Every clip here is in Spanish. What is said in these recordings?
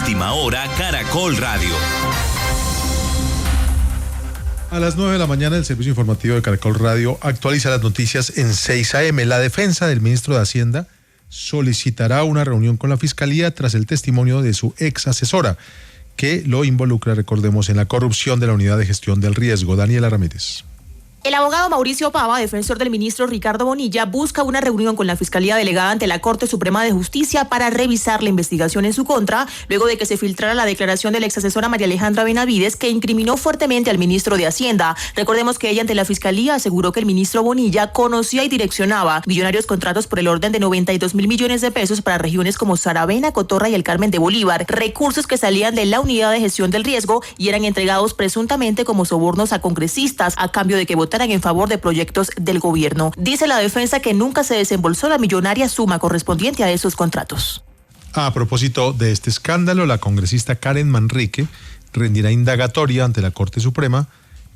Última Hora Caracol Radio. A las 9 de la mañana, el servicio informativo de Caracol Radio actualiza las noticias en 6 AM. La defensa del ministro de Hacienda solicitará una reunión con la Fiscalía tras el testimonio de su ex asesora, que lo involucra, recordemos, en la corrupción de la Unidad de Gestión del Riesgo. Daniela Ramírez. El abogado Mauricio Pava, defensor del ministro Ricardo Bonilla, busca una reunión con la Fiscalía Delegada ante la Corte Suprema de Justicia para revisar la investigación en su contra, luego de que se filtrara la declaración de la exasesora María Alejandra Benavides, que incriminó fuertemente al ministro de Hacienda. Recordemos que ella ante la Fiscalía aseguró que el ministro Bonilla conocía y direccionaba millonarios contratos por el orden de 92.000 millones de pesos para regiones como Saravena, Cotorra y el Carmen de Bolívar, recursos que salían de la Unidad de Gestión del Riesgo y eran entregados presuntamente como sobornos a congresistas a cambio de que votaran en favor de proyectos del gobierno. Dice la defensa que nunca se desembolsó la millonaria suma correspondiente a esos contratos. A propósito de este escándalo, la congresista Karen Manrique rendirá indagatoria ante la Corte Suprema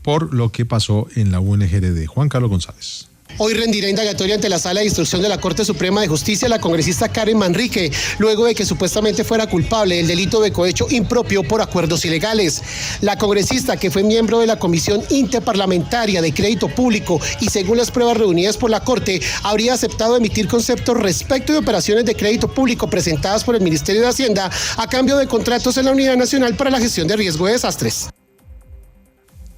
por lo que pasó en la UNGRD. Juan Carlos González. Hoy rendirá indagatoria ante la Sala de Instrucción de la Corte Suprema de Justicia la congresista Karen Manrique, luego de que supuestamente fuera culpable del delito de cohecho impropio por acuerdos ilegales. La congresista, que fue miembro de la Comisión Interparlamentaria de Crédito Público y según las pruebas reunidas por la Corte, habría aceptado emitir conceptos respecto de operaciones de crédito público presentadas por el Ministerio de Hacienda a cambio de contratos en la Unidad Nacional para la Gestión de Riesgo de Desastres.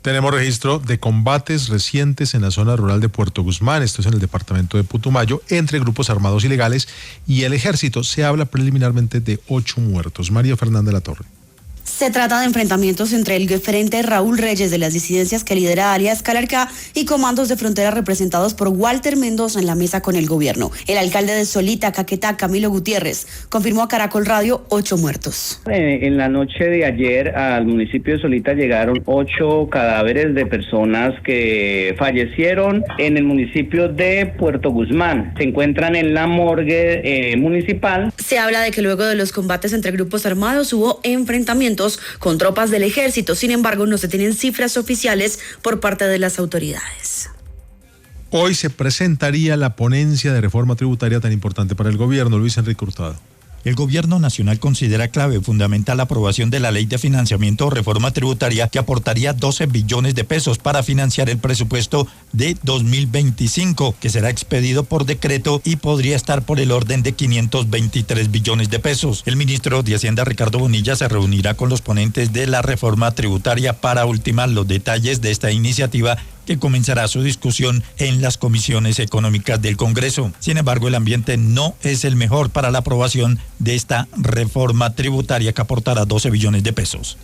Tenemos registro de combates recientes en la zona rural de Puerto Guzmán, esto es en el departamento de Putumayo, entre grupos armados ilegales y el ejército. Se habla preliminarmente de 8 muertos. María Fernanda de la Torre. Se trata de enfrentamientos entre el frente Raúl Reyes de las disidencias que lidera alias Calarcá y comandos de frontera representados por Walter Mendoza en la mesa con el gobierno. El alcalde de Solita, Caquetá, Camilo Gutiérrez, confirmó a Caracol Radio 8 muertos. En la noche de ayer al municipio de Solita llegaron 8 cadáveres de personas que fallecieron en el municipio de Puerto Guzmán. Se encuentran en la morgue municipal. Se habla de que luego de los combates entre grupos armados hubo enfrentamientos con tropas del ejército. Sin embargo, no se tienen cifras oficiales por parte de las autoridades. Hoy se presentaría la ponencia de reforma tributaria tan importante para el gobierno. Luis Enrique Hurtado. El gobierno nacional considera clave fundamental la aprobación de la ley de financiamiento o reforma tributaria que aportaría 12 billones de pesos para financiar el presupuesto de 2025, que será expedido por decreto y podría estar por el orden de 523 billones de pesos. El ministro de Hacienda, Ricardo Bonilla, se reunirá con los ponentes de la reforma tributaria para ultimar los detalles de esta iniciativa, que comenzará su discusión en las comisiones económicas del Congreso. Sin embargo, el ambiente no es el mejor para la aprobación de esta reforma tributaria que aportará 12 billones de pesos.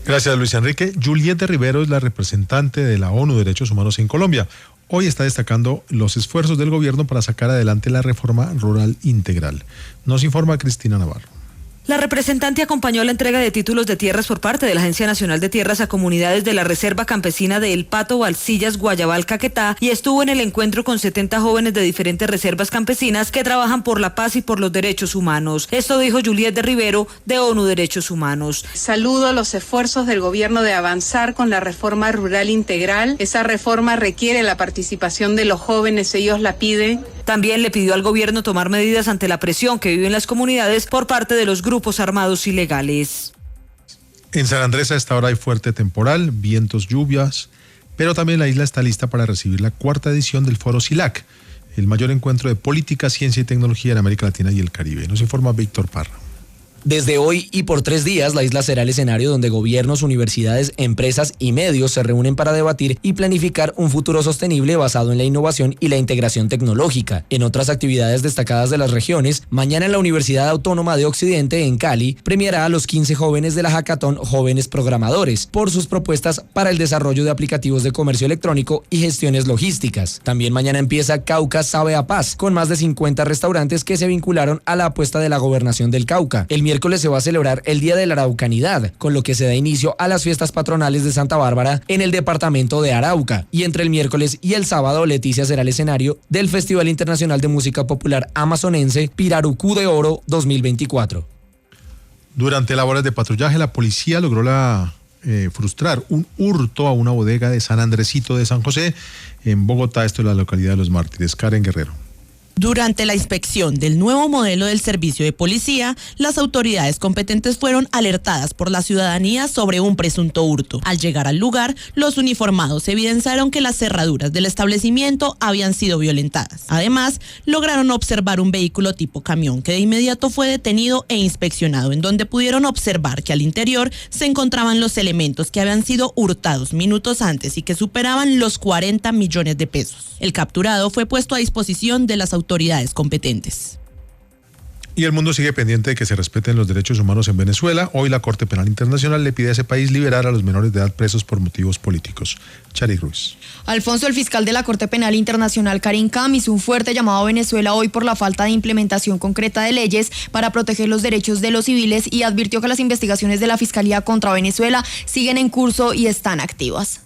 Gracias, Luis Enrique. Juliette Rivero es la representante de la ONU Derechos Humanos en Colombia. Hoy está destacando los esfuerzos del gobierno para sacar adelante la reforma rural integral. Nos informa Cristina Navarro. La representante acompañó la entrega de títulos de tierras por parte de la Agencia Nacional de Tierras a comunidades de la Reserva Campesina de El Pato, Balsillas, Guayabal, Caquetá y estuvo en el encuentro con 70 jóvenes de diferentes reservas campesinas que trabajan por la paz y por los derechos humanos. Esto dijo Juliette de Rivero de ONU Derechos Humanos. Saludo los esfuerzos del gobierno de avanzar con la reforma rural integral. Esa reforma requiere la participación de los jóvenes, ellos la piden. También le pidió al gobierno tomar medidas ante la presión que viven las comunidades por parte de los grupos armados ilegales. En San Andrés a esta hora hay fuerte temporal, vientos, lluvias, pero también la isla está lista para recibir la 4ª edición del Foro SILAC, el mayor encuentro de política, ciencia y tecnología en América Latina y el Caribe. Nos informa Víctor Parra. Desde hoy y por 3 días, la isla será el escenario donde gobiernos, universidades, empresas y medios se reúnen para debatir y planificar un futuro sostenible basado en la innovación y la integración tecnológica. En otras actividades destacadas de las regiones, mañana en la Universidad Autónoma de Occidente, en Cali, premiará a los 15 jóvenes de la Hackathon Jóvenes Programadores por sus propuestas para el desarrollo de aplicativos de comercio electrónico y gestiones logísticas. También mañana empieza Cauca Sabe a Paz, con más de 50 restaurantes que se vincularon a la apuesta de la gobernación del Cauca. El miércoles se va a celebrar el Día de la Araucanidad, con lo que se da inicio a las fiestas patronales de Santa Bárbara en el departamento de Arauca. Y entre el miércoles y el sábado, Leticia será el escenario del Festival Internacional de Música Popular Amazonense Pirarucú de Oro 2024. Durante labores de patrullaje, la policía logró frustrar un hurto a una bodega de San Andresito de San José, en Bogotá, esto es la localidad de Los Mártires. Karen Guerrero. Durante la inspección del nuevo modelo del servicio de policía, las autoridades competentes fueron alertadas por la ciudadanía sobre un presunto hurto. Al llegar al lugar, los uniformados evidenciaron que las cerraduras del establecimiento habían sido violentadas. Además, lograron observar un vehículo tipo camión que de inmediato fue detenido e inspeccionado, en donde pudieron observar que al interior se encontraban los elementos que habían sido hurtados minutos antes y que superaban los 40 millones de pesos. El capturado fue puesto a disposición de las autoridades competentes. Y el mundo sigue pendiente de que se respeten los derechos humanos en Venezuela. Hoy la Corte Penal Internacional le pide a ese país liberar a los menores de edad presos por motivos políticos. Chari Ruiz. Alfonso, el fiscal de la Corte Penal Internacional, Karim Khan, hizo un fuerte llamado a Venezuela hoy por la falta de implementación concreta de leyes para proteger los derechos de los civiles y advirtió que las investigaciones de la Fiscalía contra Venezuela siguen en curso y están activas.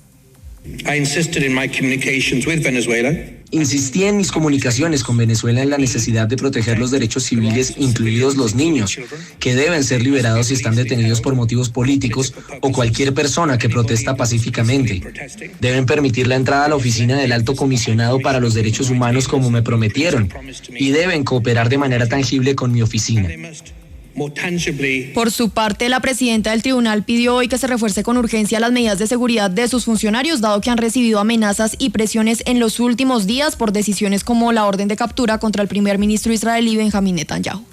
Insistí en mis comunicaciones con Venezuela en la necesidad de proteger los derechos civiles, incluidos los niños, que deben ser liberados si están detenidos por motivos políticos o cualquier persona que protesta pacíficamente. Deben permitir la entrada a la oficina del Alto Comisionado para los Derechos Humanos como me prometieron y deben cooperar de manera tangible con mi oficina. Por su parte, la presidenta del tribunal pidió hoy que se refuerce con urgencia las medidas de seguridad de sus funcionarios, dado que han recibido amenazas y presiones en los últimos días por decisiones como la orden de captura contra el primer ministro israelí Benjamín Netanyahu.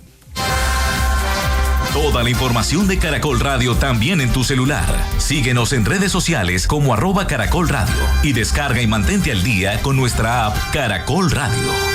Toda la información de Caracol Radio también en tu celular. Síguenos en redes sociales como @Caracol Radio y descarga y mantente al día con nuestra app Caracol Radio.